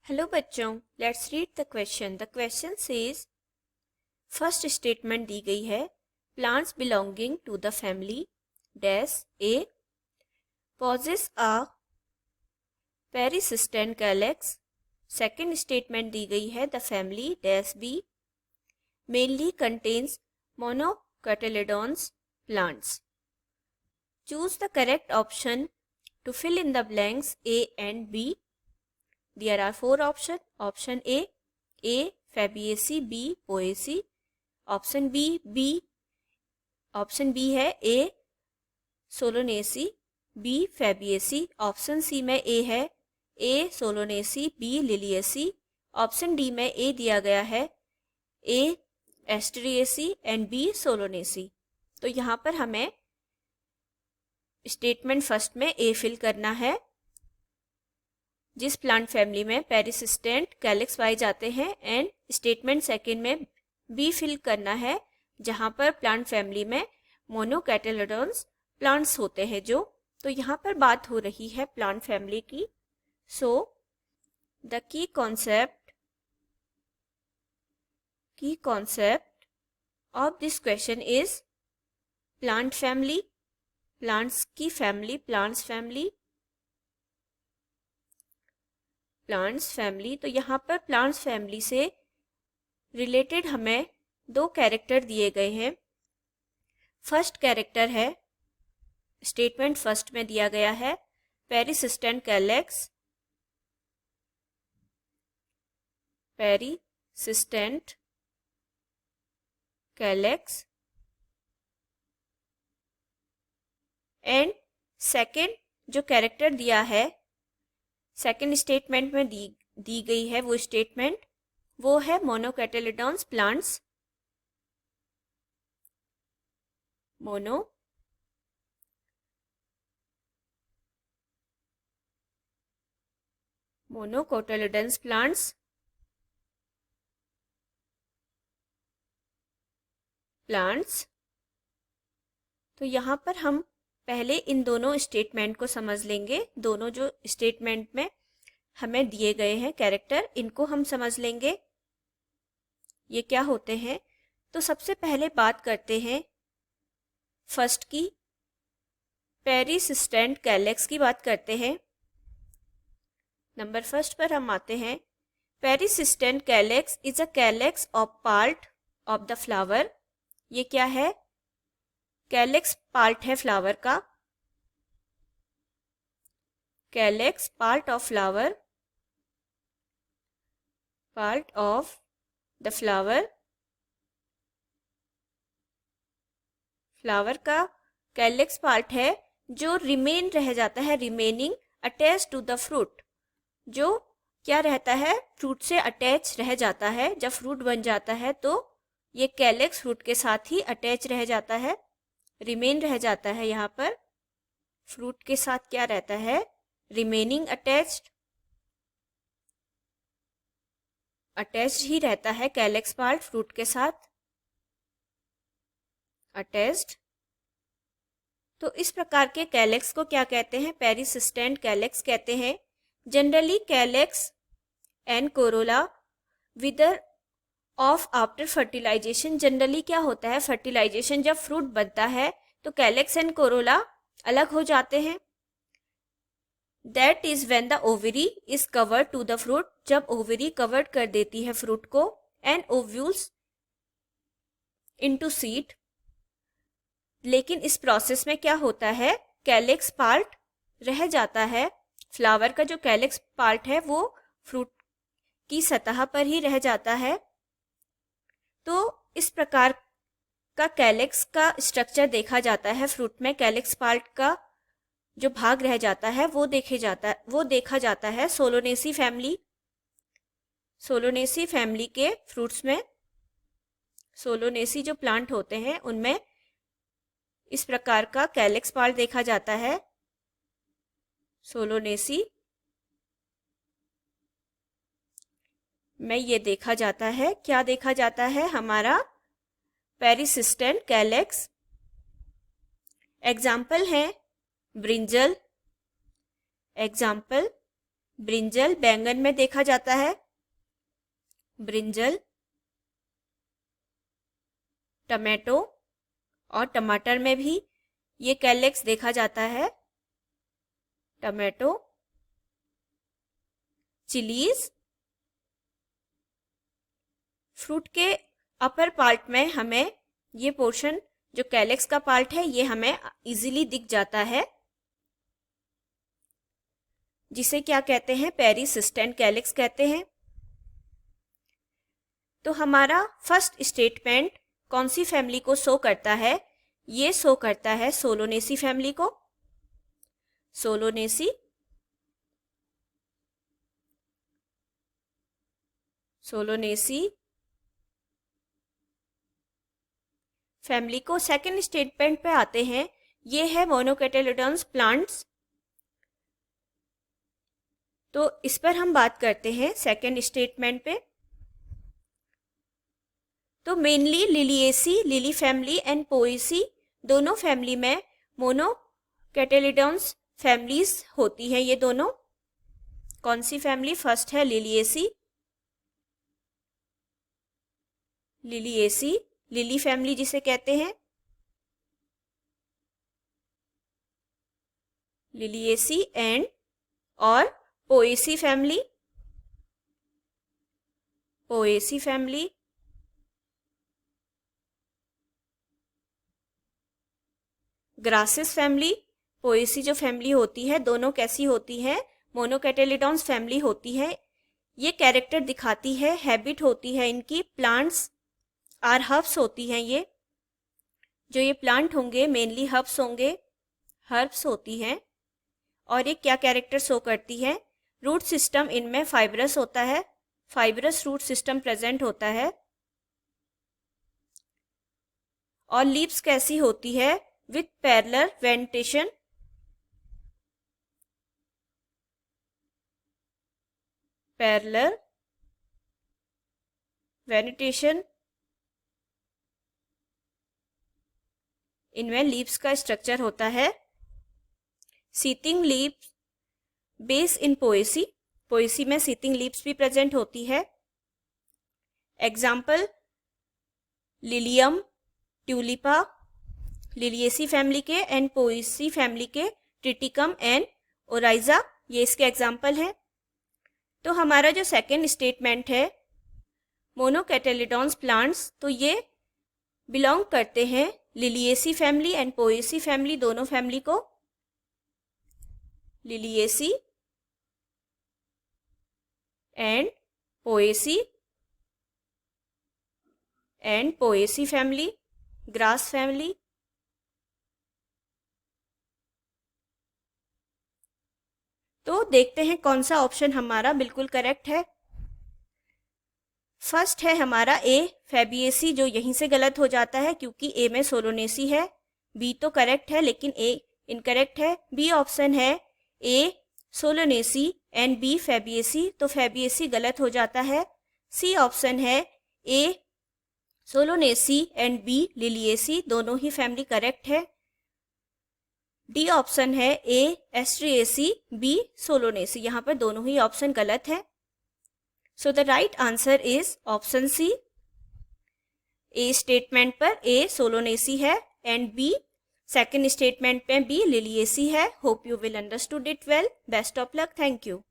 Hello बच्चों, let's read the question. The question says, first statement दी गई है, plants belonging to the family dash A possess a persistent calyx. Second statement दी गई है, the family dash B mainly contains monocotyledons plants. Choose the correct option to fill in the blanks A and B. There are four options. Option A Fabaceae, B Poaceae. Option B option B है A Solanaceae, B Fabaceae. Option C में A है A Solanaceae, B Liliaceae. Option D में A दिया गया है A Asteraceae and B Solanaceae. तो यहाँ पर हमें स्टेटमेंट फर्स्ट में ए फिल करना है। जिस प्लांट फैमिली में पेरिसिस्टेंट कैलिक्स पाए जाते हैं, एंड स्टेटमेंट सेकंड में बी फिल करना है जहां पर प्लांट फैमिली में मोनोकोटिलेडोन्स प्लांट्स होते हैं जो। तो यहाँ पर बात हो रही है प्लांट फैमिली की। So the key concept of this question is plant family, plants की फैमिली, प्लांट्स फैमिली। तो यहाँ पर प्लांट्स फैमिली से रिलेटेड हमें दो कैरेक्टर दिए गए हैं। फर्स्ट कैरेक्टर है, स्टेटमेंट फर्स्ट में दिया गया है, पेरिसिस्टेंट कैलेक्स। एंड सेकेंड जो कैरेक्टर दिया है, सेकेंड स्टेटमेंट में दी गई है वो स्टेटमेंट, वो है मोनोकोटिलेडोन्स प्लांट्स। मोनोकोटिलेडोन्स प्लांट्स तो यहाँ पर हम पहले इन दोनों स्टेटमेंट को समझ लेंगे। दोनों जो स्टेटमेंट में हमें दिए गए हैं कैरेक्टर, इनको हम समझ लेंगे ये क्या होते हैं। तो सबसे पहले बात करते हैं फर्स्ट की, पेरिसिस्टेंट कैलेक्स की बात करते हैं। नंबर फर्स्ट पर हम आते हैं। Persistent calyx is a calyx of part of the flower. ये क्या है? कैलेक्स पार्ट है फ्लावर का। Calyx part of flower, part of the flower. Flower का कैलेक्स पार्ट है जो रिमेन रह जाता है, remaining attach to the fruit. जो क्या रहता है? फ्रूट से अटैच रह जाता है। जब फ्रूट बन जाता है तो ये कैलेक्स फ्रूट के साथ ही अटैच रह जाता है, रिमेन रह जाता है। यहाँ पर फ्रूट के साथ क्या रहता है? रिमेनिंग अटैच्ड ही रहता है कैलेक्स पार्ट फ्रूट के साथ अटैच्ड। तो इस प्रकार के कैलेक्स को क्या कहते हैं? पेरिसिस्टेंट कैलेक्स कहते हैं। Generally calyx and corolla wither off after fertilization. Generally क्या होता है? फर्टिलाइजेशन जब फ्रूट बनता है तो कैलेक्स एंड कोरोला अलग हो जाते हैं। That is when the ovary is covered to the fruit. जब ओवरी कवर्ड कर देती है फ्रूट को, एंड ओव्यूल्स इनटू सीड। लेकिन इस प्रोसेस में क्या होता है? कैलेक्स पार्ट रह जाता है। फ्लावर का जो कैलेक्स पार्ट है वो फ्रूट की सतह पर ही रह जाता है। तो इस प्रकार का कैलेक्स का स्ट्रक्चर देखा जाता है। फ्रूट में कैलेक्स पार्ट का जो भाग रह जाता है वो देखा जाता है सोलोनेसी फैमिली के फ्रूट्स में। सोलोनेसी जो प्लांट होते हैं उनमें इस प्रकार का कैलेक्स पार्ट देखा जाता है, सोलोनेसी में ये देखा जाता है। क्या देखा जाता है? हमारा पेरिसिस्टेंट कैलेक्स। एग्जाम्पल है ब्रिंजल, एग्जाम्पल ब्रिंजल बैंगन में देखा जाता है, ब्रिंजल। टमाटो और टमाटर में भी ये कैलेक्स देखा जाता है, टमाटो। चिलीज, फ्रूट के अपर पार्ट में हमें ये पोर्शन जो कैलेक्स का पार्ट है ये हमें इजीली दिख जाता है, जिसे क्या कहते हैं, पेरिसिस्टेंट कैलेक्स कहते हैं। तो हमारा फर्स्ट स्टेटमेंट कौन सी फैमिली को शो करता है? ये शो करता है सोलोनेसी फैमिली को, सोलोनेसी। सोलोनेसी फैमिली को। सेकंड स्टेटमेंट पे आते हैं, ये है मोनोकोटिलेडोन्स प्लांट्स। तो इस पर हम बात करते हैं सेकंड स्टेटमेंट पे। तो mainly Liliaceae, lily family and Poaceae दोनों फैमिली में मोनोकोटिलेडोन्स फैमिलीज होती हैं। ये दोनों कौन सी फैमिली? फर्स्ट है लिलिएसी, लिलिएसी लिली फैमिली जिसे कहते हैं, लिलिएसी। एंड और Poaceae family, Poaceae family. Grasses family, Poaceae जो फैमिली होती है दोनों कैसी होती है? मोनोकोटिलेडोन्स फैमिली होती है। ये कैरेक्टर दिखाती है, हैबिट होती है इनकी, प्लांट्स आर हर्ब्स होती हैं। ये जो ये प्लांट होंगे मेनली हर्ब्स होंगे, हर्ब्स होती हैं। और ये क्या कैरेक्टर शो करती है? रूट सिस्टम इनमें फाइब्रस होता है, फाइब्रस रूट सिस्टम प्रेजेंट होता है। और लीव्स कैसी होती है? With parallel venation, parallel venation. इनमें लीव्स का स्ट्रक्चर होता है। Sitting leaves base in Poaceae, Poaceae में सीटिंग लीव्स भी प्रेजेंट होती है। Example Lilium, Tulipa, Liliaceae family के एंड पोएसी फैमिली के ट्रिटिकम एंड ओराइजा, ये इसके एग्जाम्पल हैं। तो हमारा जो सेकेंड स्टेटमेंट है मोनोकोटिलेडोन्स प्लांट्स, तो ये बिलोंग करते हैं Liliaceae family and Poaceae family, दोनों फैमिली को। Liliaceae and Poaceae, and Poaceae family, grass family. तो देखते हैं कौन सा ऑप्शन हमारा बिल्कुल करेक्ट है। फर्स्ट है हमारा ए, फैबिएसी, जो यहीं से गलत हो जाता है क्योंकि ए में सोलोनेसी है। बी तो करेक्ट है लेकिन ए इनकरेक्ट है। बी ऑप्शन है ए सोलोनेसी एंड बी फैबिएसी, तो फैबिएसी गलत हो जाता है। सी ऑप्शन है ए सोलोनेसी एंड बी लिलिएसी, दोनों ही फैमिली करेक्ट है। डी ऑप्शन है ए एस्ट्रिएसी, बी सोलोनेसी, यहाँ पर दोनों ही ऑप्शन गलत है। So the right answer is option C. A statement पर ए सोलोनेसी है एंड बी सेकेंड स्टेटमेंट पे बी लिलिएसी है। Hope you will understood it well. Best of luck. Thank you.